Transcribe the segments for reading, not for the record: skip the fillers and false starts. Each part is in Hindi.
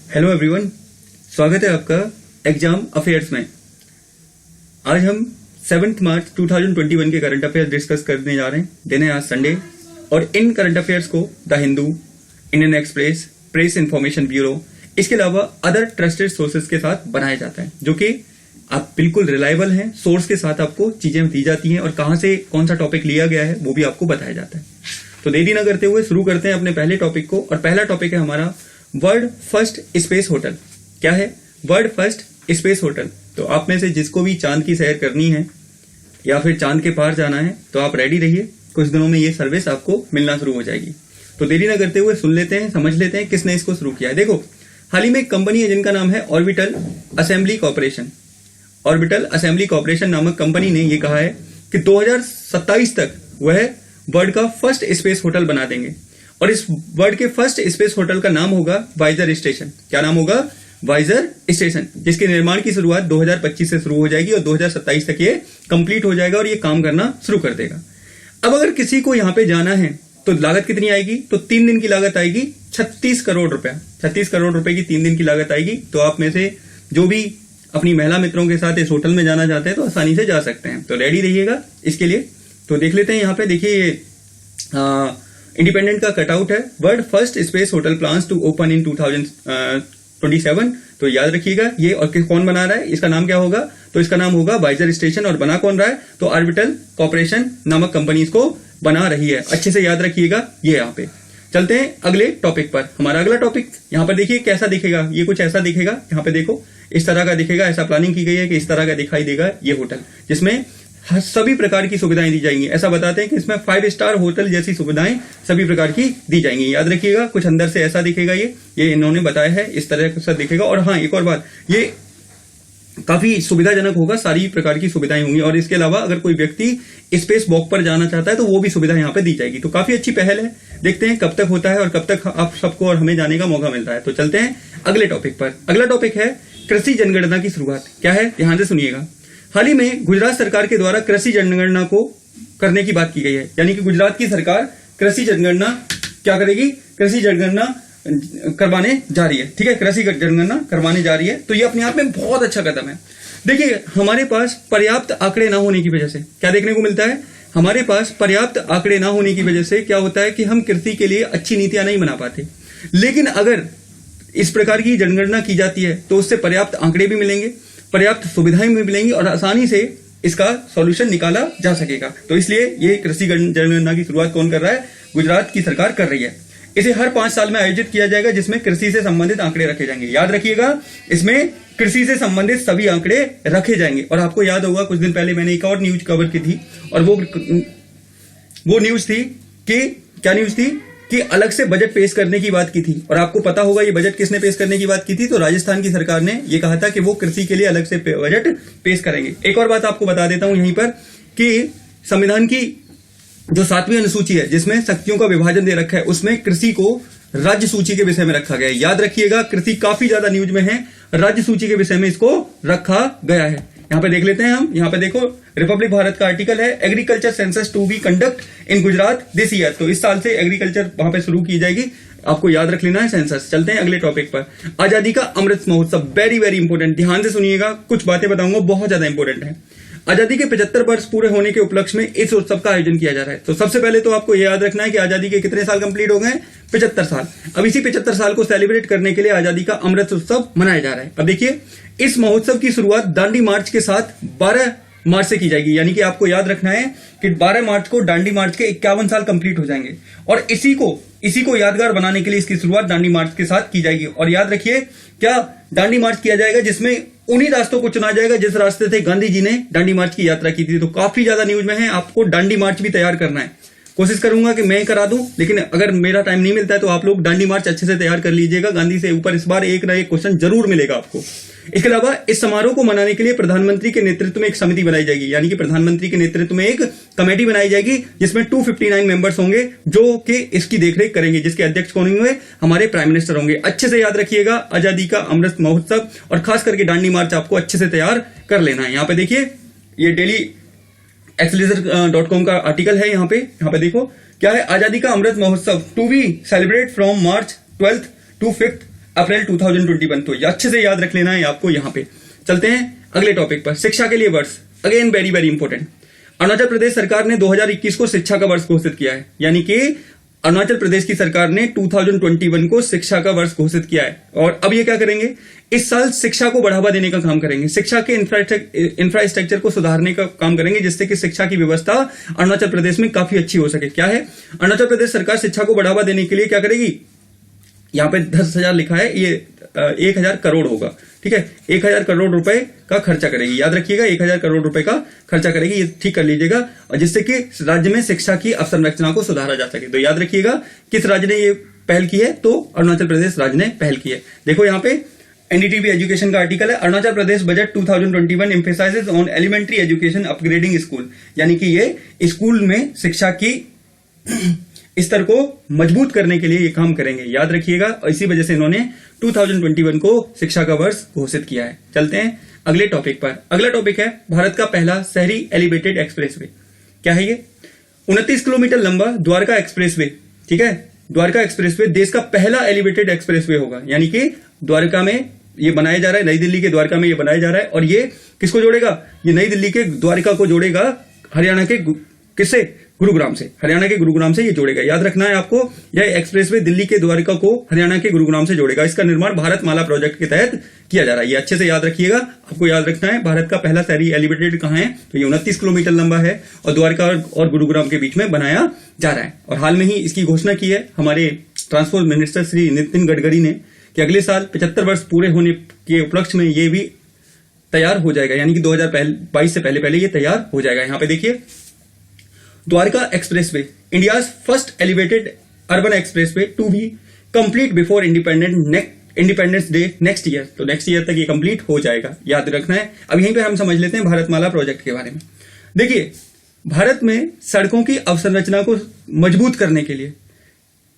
हेलो एवरीवन, स्वागत है आपका एग्जाम अफेयर्स में। आज हम 7 मार्च 2021 के करंट अफेयर्स डिस्कस करने जा रहे हैं। दिन है आज संडे और इन करंट अफेयर्स को the Hindu, Indian express, press information bureau, इसके अलावा अदर ट्रस्टेड सोर्सेज के साथ बनाया जाता है, जो कि आप बिल्कुल रिलायबल हैं। सोर्स के साथ आपको चीजें दी जाती हैं और कहां से कौन सा टॉपिक लिया गया है वो भी आपको बताया जाता है। तो देरी न करते हुए शुरू करते हैं अपने पहले टॉपिक को। और पहला टॉपिक है हमारा वर्ल्ड फर्स्ट स्पेस होटल। क्या है वर्ल्ड फर्स्ट स्पेस होटल? तो आप में से जिसको भी चांद की सैर करनी है या फिर चांद के पार जाना है तो आप रेडी रहिए, कुछ दिनों में ये सर्विस आपको मिलना शुरू हो जाएगी। तो देरी न करते हुए सुन लेते हैं, समझ लेते हैं किसने इसको शुरू किया है। देखो, हाल ही में एक कंपनी है जिनका नाम है orbital assembly corporation. Orbital assembly corporation नामक कंपनी ने यह कहा है कि 2027 तक वह वर्ल्ड का फर्स्ट स्पेस होटल बना देंगे और इस वर्ल्ड के फर्स्ट स्पेस होटल का नाम होगा वाइजर स्टेशन। क्या नाम होगा? वाइजर स्टेशन, जिसके निर्माण की शुरुआत 2025 से शुरू हो जाएगी और 2027 तक ये कंप्लीट हो जाएगा और ये काम करना शुरू कर देगा। अब अगर किसी को यहां पे जाना है तो लागत कितनी आएगी? तो 3 दिन की लागत आएगी 36 करोड़ रुपया। 36 करोड़ रुपए की 3 दिन की लागत आएगी। तो आप में से जो भी अपनी महिला मित्रों के साथ इस होटल में जाना चाहते हैं तो आसानी से जा सकते हैं। तो रेडी रहिएगा इसके लिए। तो देख लेते हैं, यहाँ पे देखिए इंडिपेंडेंट का कटआउट है। World first space hotel plans to open in 2027। तो याद रखिएगा ये, और कौन बना रहा है, इसका नाम क्या होगा? तो इसका नाम होगा वाइजर स्टेशन। और बना कौन रहा है? तो ऑर्बिटल कॉर्पोरेशन नामक कंपनी इसको बना रही है। अच्छे से याद रखिएगा ये। यहाँ पे चलते हैं अगले टॉपिक पर। हमारा अगला टॉपिक यहाँ पर देखिए कैसा दिखेगा। ये कुछ ऐसा दिखेगा, यहाँ पे देखो इस तरह का दिखेगा। ऐसा प्लानिंग की गई है कि इस तरह का दिखाई देगा ये होटल, जिसमें सभी प्रकार की सुविधाएं दी जाएंगी। ऐसा बताते हैं कि इसमें 5 स्टार होटल जैसी सुविधाएं सभी प्रकार की दी जाएंगी। याद रखिएगा, कुछ अंदर से ऐसा दिखेगा। ये इन्होंने बताया है, इस तरह से दिखेगा। और हाँ, एक और बात, ये काफी सुविधाजनक होगा, सारी प्रकार की सुविधाएं होंगी। और इसके अलावा अगर कोई व्यक्ति स्पेस वॉक पर जाना चाहता है तो वो भी सुविधा यहाँ पे दी जाएगी। तो काफी अच्छी पहल है। देखते हैं कब तक होता है और कब तक आप सबको और हमें जाने का मौका मिलता है। तो चलते हैं अगले टॉपिक पर। अगला टॉपिक है कृषि जनगणना की शुरुआत। क्या है? ध्यान से सुनिएगा। हाल ही में गुजरात सरकार के द्वारा कृषि जनगणना को करने की बात की गई है। यानी कि गुजरात की सरकार कृषि जनगणना क्या करेगी? कृषि जनगणना करवाने जा रही है। ठीक है, कृषि जनगणना करवाने जा रही है। तो ये अपने आप में बहुत अच्छा कदम है। देखिए, हमारे पास पर्याप्त आंकड़े ना होने की वजह से क्या देखने को मिलता है? हमारे पास पर्याप्त आंकड़े ना होने की वजह से क्या होता है कि हम कृषि के लिए अच्छी नीतियां नहीं बना पाते। लेकिन अगर इस प्रकार की जनगणना की जाती है तो उससे पर्याप्त आंकड़े भी मिलेंगे, पर्याप्त सुविधाएं भी मिलेंगी और आसानी से इसका सॉल्यूशन निकाला जा सकेगा। तो इसलिए ये कृषि जनगणना की शुरुआत कौन कर रहा है? गुजरात की सरकार कर रही है। इसे हर 5 साल में आयोजित किया जाएगा, जिसमें कृषि से संबंधित आंकड़े रखे जाएंगे। याद रखिएगा, इसमें कृषि से संबंधित सभी आंकड़े रखे जाएंगे। और आपको याद होगा, कुछ दिन पहले मैंने एक और न्यूज कवर की थी और वो न्यूज थी कि क्या न्यूज थी कि अलग से बजट पेश करने की बात की थी। और आपको पता होगा ये बजट किसने पेश करने की बात की थी? तो राजस्थान की सरकार ने ये कहा था कि वो कृषि के लिए अलग से बजट पेश करेंगे। एक और बात आपको बता देता हूं यहीं पर कि संविधान की जो 7वीं अनुसूची है, जिसमें शक्तियों का विभाजन दे रखा है, उसमें कृषि को राज्य सूची के विषय में रखा गया है। याद रखिएगा, कृषि काफी ज्यादा न्यूज में है, राज्य सूची के विषय में इसको रखा गया है। यहाँ पे देख लेते हैं हम। यहाँ पे देखो, रिपब्लिक भारत का आर्टिकल है, agriculture census to be conduct in Gujarat this year. तो इस साल से एग्रीकल्चर वहां पे शुरू की जाएगी। आपको याद रख लेना है सेंसस। चलते हैं अगले टॉपिक पर। आजादी का अमृत महोत्सव, वेरी वेरी इंपोर्टेंट। ध्यान से सुनिएगा, कुछ बातें बताऊंगा, बहुत ज्यादा इंपोर्टेंट है। आजादी के 75 वर्ष पूरे होने के उपलक्ष्य में इस उत्सव का आयोजन किया जा रहा है। तो सबसे पहले तो आपको यह याद रखना है कि आजादी के कितने साल कंप्लीट हो गए? 75 साल। अब इसी 75 साल को सेलिब्रेट करने के लिए आजादी का अमृत उत्सव मनाया जा रहा है। अब देखिए, इस महोत्सव की शुरुआत दांडी मार्च के साथ 12 मार्च से की जाएगी। यानी कि आपको याद रखना है कि 12 मार्च को दांडी मार्च के 51 साल कंप्लीट हो जाएंगे। और इसी को यादगार बनाने के लिए इसकी शुरुआत दांडी मार्च के साथ की जाएगी। और याद रखिए, क्या दांडी मार्च किया जाएगा जिसमें उन्हीं रास्तों को चुना जाएगा जिस रास्ते से गांधी जी ने दांडी मार्च की यात्रा की थी। तो काफी ज्यादा न्यूज में है, आपको दांडी मार्च भी तैयार करना है। कोशिश करूंगा कि मैं करा दूं, लेकिन अगर मेरा टाइम नहीं मिलता है तो आप लोग दांडी मार्च अच्छे से तैयार कर लीजिएगा। गांधी से ऊपर इस बार एक ना एक क्वेश्चन जरूर मिलेगा आपको। इसके अलावा इस समारोह को मनाने के लिए प्रधानमंत्री के नेतृत्व में एक समिति बनाई जाएगी। यानी कि प्रधानमंत्री के नेतृत्व में एक कमेटी बनाई जाएगी जिसमें 259 मेंबर्स होंगे जो कि इसकी देखरेख करेंगे, जिसके अध्यक्ष कौन होंगे? हमारे प्राइम मिनिस्टर होंगे। अच्छे से याद रखिएगा, आजादी का अमृत महोत्सव और खास करके दांडी मार्च आपको अच्छे से तैयार कर लेना है। यहाँ पे देखिए, ये डेली एक्सलेजर.com का आर्टिकल है। यहाँ पे देखो क्या है, आजादी Ka Amrit Mahotsav to be celebrate from March 12th to 5th April 2021। तो अच्छे से याद रख लेना है आपको। यहाँ पे चलते हैं अगले टॉपिक पर, शिक्षा के लिए वर्ष। Again very very important. Arunachal Pradesh सरकार ने 2021 को शिक्षा का वर्ष घोषित किया है, यानी कि अरुणाचल प्रदेश की सरकार ने 2021 को शिक्षा का वर्ष घोषित किया है। और अब ये क्या करेंगे, इस साल शिक्षा को बढ़ावा देने का काम करेंगे, शिक्षा के इंफ्रास्ट्रक्चर को सुधारने का काम करेंगे, जिससे कि शिक्षा की व्यवस्था अरुणाचल प्रदेश में काफी अच्छी हो सके। क्या है, अरुणाचल प्रदेश सरकार शिक्षा को बढ़ावा देने के लिए क्या करेगी, यहाँ पे 10,000 लिखा है, ये 1,000 करोड़ होगा, ठीक है, 1,000 करोड़ रुपए का खर्चा करेगी। याद रखिएगा, 1,000 करोड़ रुपए का खर्चा करेगी, ये ठीक कर लीजिएगा, और जिससे कि राज्य में शिक्षा की अवसंरचना को सुधारा जा सके। तो याद रखिएगा किस राज्य ने ये पहल की है, तो अरुणाचल प्रदेश राज्य ने पहल की है। देखो यहाँ पे एनडीटीवी एजुकेशन का आर्टिकल है, Arunachal Pradesh budget 2021 emphasises on elementary education upgrading school, यानी कि ये स्कूल में शिक्षा की स्तर को मजबूत करने के लिए ये काम करेंगे। याद रखिएगा, और इसी वजह से इन्होंने 2021 को शिक्षा का वर्ष घोषित किया है। चलते हैं अगले टॉपिक पर। अगला टॉपिक है भारत का पहला शहरी एलिवेटेड एक्सप्रेसवे। क्या है ये, 29 किलोमीटर लंबा द्वारका एक्सप्रेसवे, ठीक है, द्वारका एक्सप्रेसवे देश का पहला एलिवेटेड एक्सप्रेसवे होगा, यानी कि द्वारका में ये बनाया जा रहा है, नई दिल्ली के द्वारका में ये बनाया जा रहा है। और ये किसको जोड़ेगा, ये नई दिल्ली के द्वारका को जोड़ेगा हरियाणा के किससे, गुरुग्राम से, हरियाणा के गुरुग्राम से ये जोड़ेगा। याद रखना है आपको, यह एक्सप्रेसवे दिल्ली के द्वारका को हरियाणा के गुरुग्राम से जोड़ेगा। इसका निर्माण भारत माला प्रोजेक्ट के तहत किया जा रहा है। ये अच्छे से याद रखिएगा, आपको याद रखना है भारत का पहला शहरी एलिवेटेड कहां है, तो ये 29 किलोमीटर लंबा है और द्वारका और गुरुग्राम के बीच में बनाया जा रहा है। और हाल में ही इसकी घोषणा की है हमारे ट्रांसपोर्ट मिनिस्टर श्री नितिन गडकरी ने कि अगले साल 75 वर्ष पूरे होने के उपलक्ष्य में ये भी तैयार हो जाएगा, यानी कि 2022 से पहले ये तैयार हो जाएगा। यहां पे देखिए, Dwarka expressway India's first elevated urban expressway to be complete before independence day next year. तो नेक्स्ट ईयर तक ये कंप्लीट हो जाएगा, याद रखना है। अब यहीं पे हम समझ लेते हैं भारतमाला प्रोजेक्ट के बारे में। देखिए, भारत में सड़कों की अवसंरचना को मजबूत करने के लिए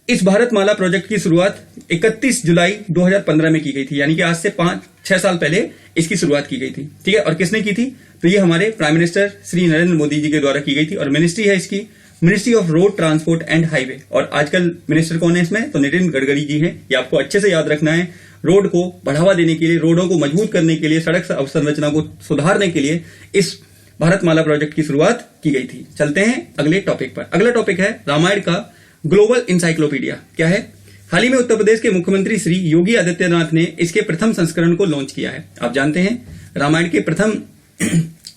इस भारतमाला प्रोजेक्ट की शुरुआत 31 जुलाई 2015 में की गई थी, यानी कि आज से 5-6 साल पहले इसकी शुरुआत की गई थी, ठीक है। और किसने की थी, तो ये हमारे प्राइम मिनिस्टर श्री नरेंद्र मोदी जी के द्वारा की गई थी। और मिनिस्ट्री है इसकी, ministry of road transport and highway. और आजकल मिनिस्टर कौन है इसमें, तो नितिन गडकरी जी हैं। ये आपको अच्छे से याद रखना है। रोड को बढ़ावा देने के लिए, रोडों को मजबूत करने के लिए, सड़क अवसंरचना को सुधारने के लिए इस भारतमाला प्रोजेक्ट की शुरुआत की गई थी। चलते हैं अगले टॉपिक पर। अगला टॉपिक है रामायण का ग्लोबल इंसाइक्लोपीडिया। क्या है, हाल ही में उत्तर प्रदेश के मुख्यमंत्री श्री योगी आदित्यनाथ ने इसके प्रथम संस्करण को लॉन्च किया है। आप जानते हैं रामायण के प्रथम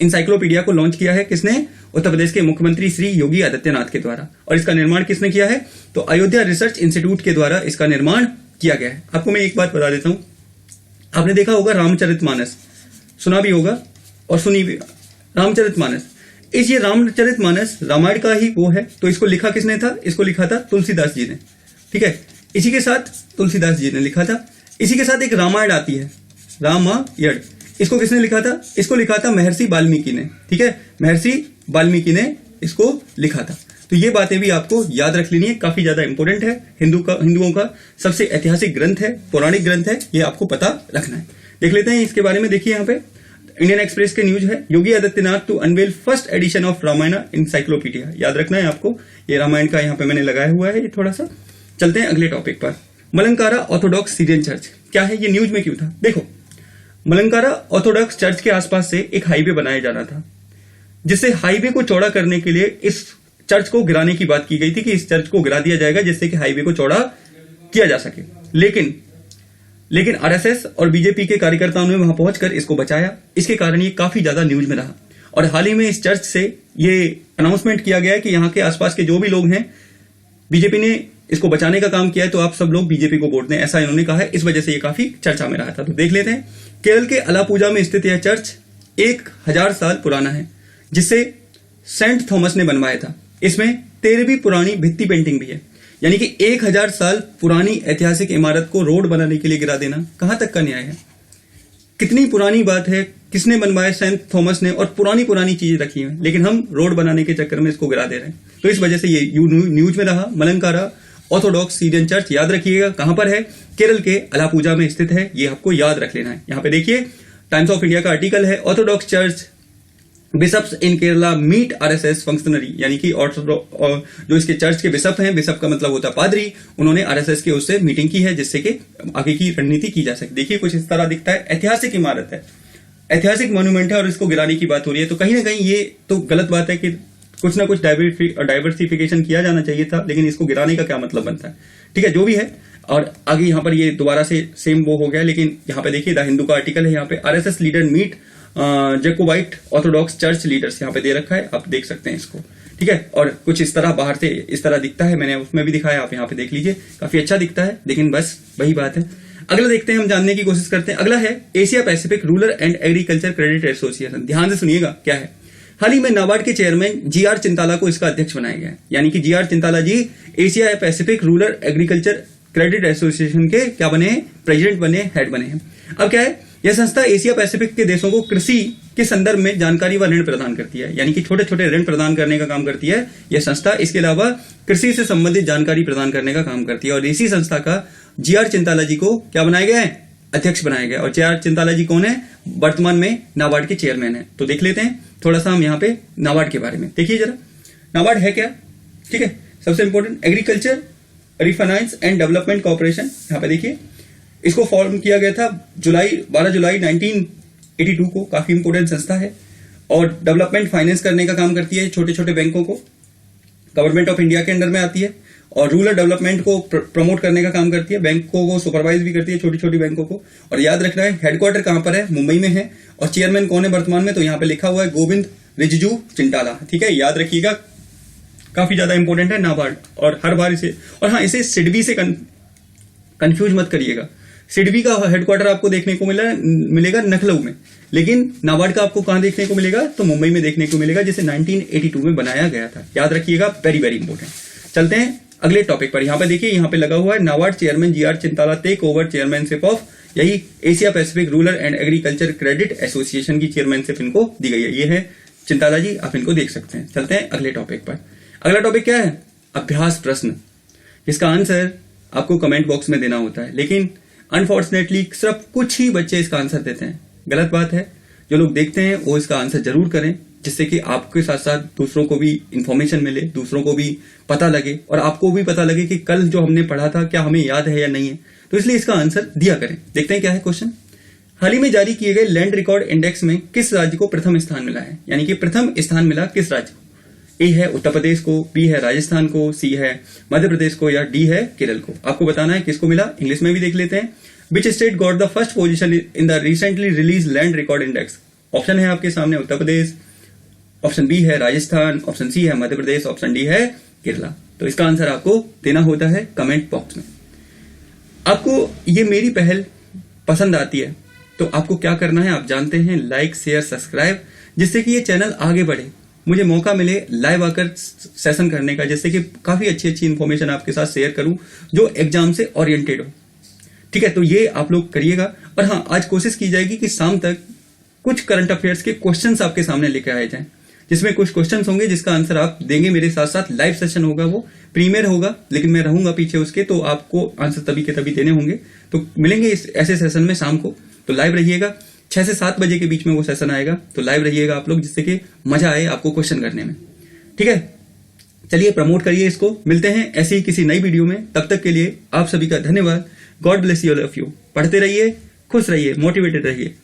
इंसाइक्लोपीडिया को लॉन्च किया है किसने, उत्तर प्रदेश के मुख्यमंत्री श्री योगी आदित्यनाथ के द्वारा। और इसका निर्माण किसने किया है, तो अयोध्या रिसर्च इंस्टीट्यूट के द्वारा इसका निर्माण किया गया है। आपको मैं एक बात बता देता हूं, आपने देखा होगा रामचरितमानस, सुना भी होगा और सुनी भी, रामचरितमानस। ये रामचरितमानस रामायण का ही वो है, तो इसको लिखा किसने था, इसको लिखा था तुलसीदास जी ने, ठीक है। इसी के साथ तुलसीदास जी ने लिखा था। इसी के साथ एक रामायण आती है, रामायण, इसको किसने लिखा था, इसको लिखा था महर्षि वाल्मीकि ने, ठीक है, महर्षि वाल्मीकि ने इसको लिखा था। तो ये बातें भी आपको याद रख लेनी है, काफी ज्यादा इंपॉर्टेंट है। हिंदुओं का सबसे ऐतिहासिक ग्रंथ है, पौराणिक ग्रंथ है, ये आपको पता रखना है। देख लेते हैं इसके बारे में। देखिए यहाँ पे इंडियन एक्सप्रेस के न्यूज है, Yogi Adityanath to unveil first edition of Ramayana encyclopedia. याद रखना है आपको, ये रामायण का यहाँ पे मैंने लगाया हुआ है ये थोड़ा सा। चलते हैं अगले टॉपिक पर। मलंकारा ऑर्थोडॉक्स सीरियन चर्च, क्या है, ये न्यूज में क्यों था। देखो, मलंकारा ऑर्थोडॉक्स चर्च के आसपास से एक हाईवे बनाया जाना था, जिससे हाईवे को चौड़ा करने के लिए इस चर्च को गिराने की बात की गई थी कि इस चर्च को गिरा दिया जाएगा जिससे कि हाईवे को चौड़ा किया जा सके। लेकिन आरएसएस और बीजेपी के कार्यकर्ताओं ने वहां पहुंचकर इसको बचाया। इसके कारण ये काफी ज्यादा न्यूज में रहा। और हाल ही में इस चर्च से ये अनाउंसमेंट किया गया है कि यहाँ के आसपास के जो भी लोग हैं, बीजेपी ने इसको बचाने का काम किया है, तो आप सब लोग बीजेपी को वोट दें, ऐसा इन्होंने कहा है। इस वजह से ये काफी चर्चा में रहा था। तो देख लेते हैं, केरल के अलापुजा में स्थित यह चर्च 1000 साल पुराना है, जिसे सेंट थॉमस ने बनवाया था। इसमें 13वीं पुरानी भित्ति पेंटिंग भी है, यानी कि 1000 साल पुरानी ऐतिहासिक इमारत को रोड बनाने के लिए गिरा देना कहां तक का न्याय है। कितनी पुरानी बात है, किसने बनवाया, सेंट थॉमस ने, और पुरानी चीजें रखी हैं, लेकिन हम रोड बनाने के चक्कर में इसको गिरा दे रहे हैं। तो इस वजह से ये न्यूज में रहा। मलंकारा ऑर्थोडॉक्स सीरियन चर्च, याद रखिएगा कहां पर है, केरल के अलापुजा में स्थित है। ये आपको याद रख लेना है। यहाँ पे देखिए, टाइम्स ऑफ इंडिया का आर्टिकल है, ऑर्थोडॉक्स चर्च बिशप्स इन केरला मीट आरएसएस फंक्शनरी, यानी कि जो इसके चर्च के बिशप हैं, बिशप का मतलब होता है पादरी, उन्होंने आरएसएस के उससे मीटिंग की है जिससे कि आगे की रणनीति की जा सके। देखिए कुछ इस तरह दिखता है, ऐतिहासिक इमारत है, ऐतिहासिक मॉन्यूमेंट है और इसको गिराने की बात हो रही है। तो कहीं ना कहीं ये तो गलत बात है कि कुछ ना कुछ डाइवर्सिफिकेशन किया जाना चाहिए था, लेकिन इसको गिराने का क्या मतलब बनता है। ठीक है, जो भी है। और आगे यहाँ पर ये दोबारा से सेम वो हो गया, लेकिन यहाँ पे देखिए द हिंदू का आर्टिकल है, यहाँ पे RSS leader meet Jacobite orthodox church leaders यहाँ पे दे रखा है, आप देख सकते हैं इसको। ठीक है, और कुछ इस तरह बाहर से इस तरह दिखता है, मैंने उसमें भी दिखाया, आप यहाँ पे देख लीजिए, काफी अच्छा दिखता है, लेकिन बस वही बात है। अगला देखते हैं, हम जानने की कोशिश करते हैं। अगला है Asia Pacific rural and agriculture credit association. ध्यान से सुनिएगा क्या है। हाल ही में नाबार्ड के चेयरमैन जीआर चिंताला को इसका अध्यक्ष बनाया गया है, यानी कि GR Chintala ji Asia Pacific rural agriculture credit association के क्या बने हैं, प्रेसिडेंट बने, हेड बने हैं। अब क्या है, यह संस्था एशिया पैसिफिक के देशों को कृषि के संदर्भ में जानकारी व ऋण प्रदान करती है, यानी कि छोटे छोटे ऋण प्रदान करने का काम करती है यह संस्था। इसके अलावा कृषि से संबंधित जानकारी प्रदान करने का काम करती है। और इसी संस्था का जीआर चिंताला जी को क्या बनाया गया है, अध्यक्ष बनाया गया। और जीआर चिंताला जी कौन है, वर्तमान में नाबार्ड के चेयरमैन है। तो देख लेते हैं थोड़ा सा हम यहाँ पे नाबार्ड के बारे में। देखिए जरा, नाबार्ड है क्या। ठीक है, सबसे important agriculture refinance and development corporation, यहाँ पे देखिए इसको फॉर्म किया गया था 12 जुलाई 1982 को। काफी इंपोर्टेंट संस्था है और डेवलपमेंट फाइनेंस करने का काम करती है छोटे छोटे बैंकों को, गवर्नमेंट ऑफ इंडिया के अंडर में आती है। और रूरल डेवलपमेंट को प्रमोट करने का काम करती है, बैंकों को सुपरवाइज भी करती है, छोटी छोटी बैंकों को। और याद रखना है हेडक्वार्टर कहां पर है, मुंबई में है। और चेयरमैन कौन है वर्तमान में, तो यहां पे लिखा हुआ है गोविंद रिजिजू चिंटाला। ठीक है, याद रखिएगा, काफी ज्यादा इंपॉर्टेंट है नाबार्ड। और हर बार इसे, और हाँ, इसे सिडबी से कंफ्यूज मत करिएगा। सिडबी का हेडक्वार्टर आपको देखने को मिलेगा लखनऊ में, लेकिन नाबार्ड का आपको कहां देखने को मिलेगा, तो मुंबई में देखने को मिलेगा, जिसे 1982 में बनाया गया था। याद रखिएगा, वेरी वेरी इंपॉर्टेंट। चलते हैं अगले टॉपिक पर। यहाँ पे देखिए, यहाँ पे लगा हुआ है NABARD chairman GR Chintala take over chairmanship of, यही Asia Pacific rural and agriculture credit association की चेयरमैनशिप इनको दी गई है। ये है चिंताला जी, आप इनको देख सकते हैं। चलते हैं अगले टॉपिक पर। अगला टॉपिक क्या है, अभ्यास प्रश्न, जिसका आंसर आपको कमेंट बॉक्स में देना होता है, लेकिन अनफॉर्चुनेटली सिर्फ कुछ ही बच्चे इसका आंसर देते हैं। गलत बात है, जो लोग देखते हैं वो इसका आंसर जरूर करें, जिससे कि आपके साथ साथ दूसरों को भी इंफॉर्मेशन मिले, दूसरों को भी पता लगे, और आपको भी पता लगे कि कल जो हमने पढ़ा था क्या हमें याद है या नहीं है। तो इसलिए इसका आंसर दिया करें। देखते हैं क्या है क्वेश्चन। हाल ही में जारी किए गए लैंड रिकॉर्ड इंडेक्स में किस राज्य को प्रथम स्थान मिला है, यानी कि प्रथम स्थान मिला किस राज्य को। ए है उत्तर प्रदेश को, बी है राजस्थान को, सी है मध्य प्रदेश को, या डी है केरल को। आपको बताना है किसको मिला। इंग्लिश में भी देख लेते हैं। Which state got the first position in the recently release land record index. Option है आपके सामने उत्तर प्रदेश, ऑप्शन बी है राजस्थान, ऑप्शन सी है मध्य प्रदेश, ऑप्शन डी है केरला। तो इसका आंसर आपको देना होता है कमेंट बॉक्स में। आपको ये मेरी पहल पसंद आती है तो आपको क्या करना है आप जानते हैं, लाइक शेयर सब्सक्राइब, जिससे कि ये चैनल आगे बढ़े, मुझे मौका मिले लाइव आकर सेशन करने का, जिससे कि काफी अच्छी अच्छी इंफॉर्मेशन आपके साथ शेयर करूं जो एग्जाम से ओरिएंटेड हो। ठीक है, तो ये आप लोग करिएगा। और हाँ, आज कोशिश की जाएगी कि शाम तक कुछ करंट अफेयर्स के क्वेश्चंस आपके सामने लेकर आए जाएं, जिसमें कुछ क्वेश्चंस होंगे जिसका आंसर आप देंगे मेरे साथ साथ। लाइव सेशन होगा, वो प्रीमियर होगा, लेकिन मैं रहूंगा पीछे उसके, तो आपको आंसर तभी के तभी देने होंगे। तो मिलेंगे इस ऐसे सेशन में शाम को, तो लाइव रहिएगा। 6 से 7 बजे के बीच में वो सेशन आएगा, तो लाइव रहिएगा आप लोग, जिससे कि मजा आए आपको क्वेश्चन करने में। ठीक है, चलिए प्रमोट करिए इसको। मिलते हैं ऐसी ही किसी नई वीडियो में, तब तक के लिए आप सभी का धन्यवाद। God bless you all of you. पढ़ते रहिए, खुश रहिए, मोटिवेटेड रहिए।